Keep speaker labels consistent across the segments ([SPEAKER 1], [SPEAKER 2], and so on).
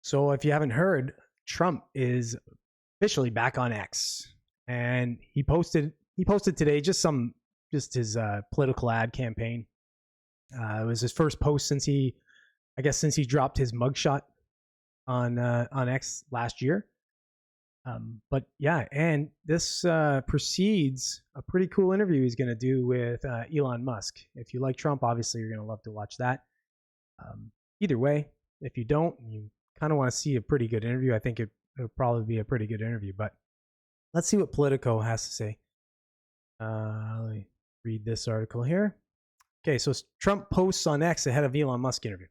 [SPEAKER 1] So if you haven't heard, Trump is officially back on X, and he posted today just his political ad campaign. It was his first post since he dropped his mugshot on X last year. But yeah, and this precedes a pretty cool interview he's going to do with Elon Musk. If you like Trump, obviously you're going to love to watch that. Either way, if you don't, you kind of want to see a pretty good interview. I think it'll probably be a pretty good interview. But let's see what Politico has to say. Let me read this article here. Okay, so Trump posts on X ahead of Elon Musk interview.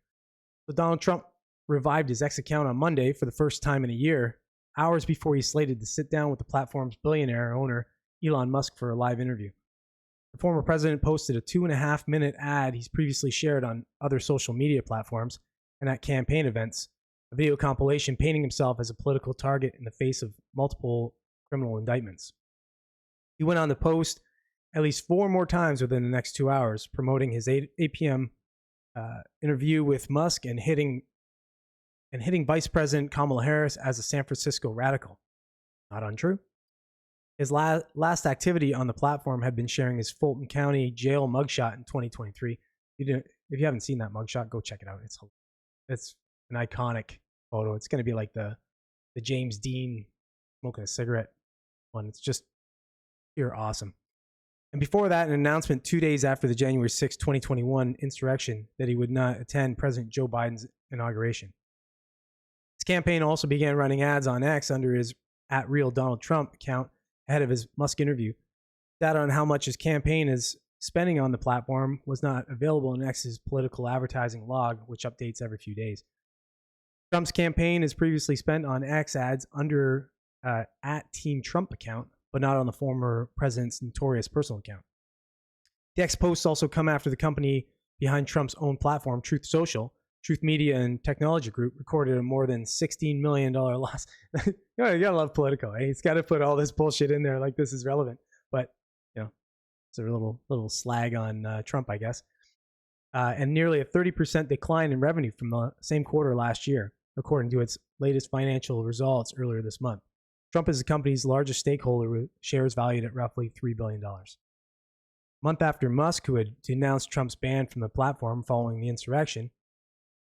[SPEAKER 1] So Donald Trump revived his X account on Monday for the first time in a year, hours before he's slated to sit down with the platform's billionaire owner, Elon Musk, for a live interview. The former president posted a 2.5-minute ad he's previously shared on other social media platforms and at campaign events, a video compilation painting himself as a political target in the face of multiple criminal indictments. He went on to post at least 4 more times within the next 2 hours, promoting his 8 p.m. Interview with Musk and hitting Vice President Kamala Harris as a San Francisco radical. Not untrue. His last activity on the platform had been sharing his Fulton County jail mugshot in 2023. If you haven't seen that mugshot, go check it out. It's an iconic photo. It's going to be like the James Dean smoking a cigarette one. It's just pure awesome. And before that, an announcement 2 days after the January 6, 2021 insurrection that he would not attend President Joe Biden's inauguration. His campaign also began running ads on X under his @RealDonaldTrump account ahead of his Musk interview. Data on how much his campaign is spending on the platform was not available in X's political advertising log, which updates every few days. Trump's campaign has previously spent on X ads under @TeamTrump account, but not on the former president's notorious personal account. The X posts also come after the company behind Trump's own platform, Truth Social, Truth Media and Technology Group, recorded a more than $16 million loss. You gotta love Politico. Eh? He's got to put all this bullshit in there like this is relevant. But, it's a little slag on Trump, I guess. And nearly a 30% decline in revenue from the same quarter last year, according to its latest financial results earlier this month. Trump is the company's largest stakeholder, with shares valued at roughly $3 billion. A month after Musk, who had denounced Trump's ban from the platform following the insurrection,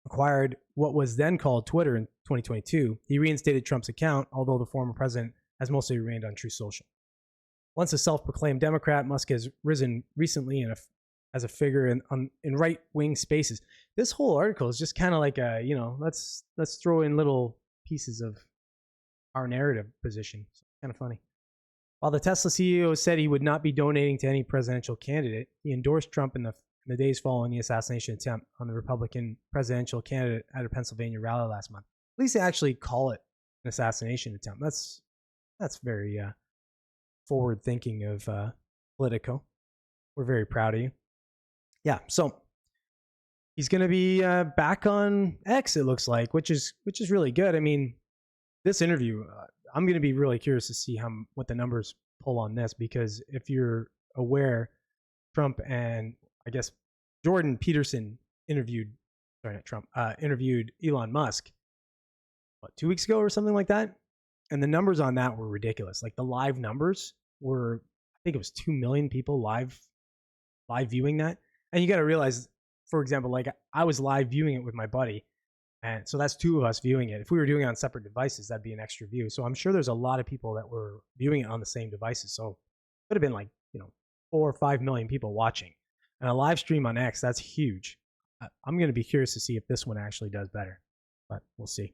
[SPEAKER 1] acquired what was then called Twitter in 2022, he reinstated Trump's account, although the former president has mostly remained on Truth Social. Once a self-proclaimed Democrat, Musk has risen recently as a figure in right-wing spaces. This whole article is just kind of like let's throw in little pieces of our narrative position. It's kind of funny. While the Tesla CEO said he would not be donating to any presidential candidate, he endorsed Trump in the days following the assassination attempt on the Republican presidential candidate at a Pennsylvania rally last month. At least they actually call it an assassination attempt. That's very forward thinking of Politico. We're very proud of you. Yeah, so he's going to be back on X, it looks like, which is really good. I mean, this interview, I'm going to be really curious to see what the numbers pull on this, because if you're aware, Trump and I guess Jordan Peterson interviewed Elon Musk, 2 weeks ago or something like that? And the numbers on that were ridiculous. Like the live numbers were, I think it was 2 million people live viewing that. And you got to realize, for example, like I was live viewing it with my buddy. And so that's 2 of us viewing it. If we were doing it on separate devices, that'd be an extra view. So I'm sure there's a lot of people that were viewing it on the same devices. So it could have been like, 4 or 5 million people watching. And a live stream on X, that's huge. I'm going to be curious to see if this one actually does better, but we'll see.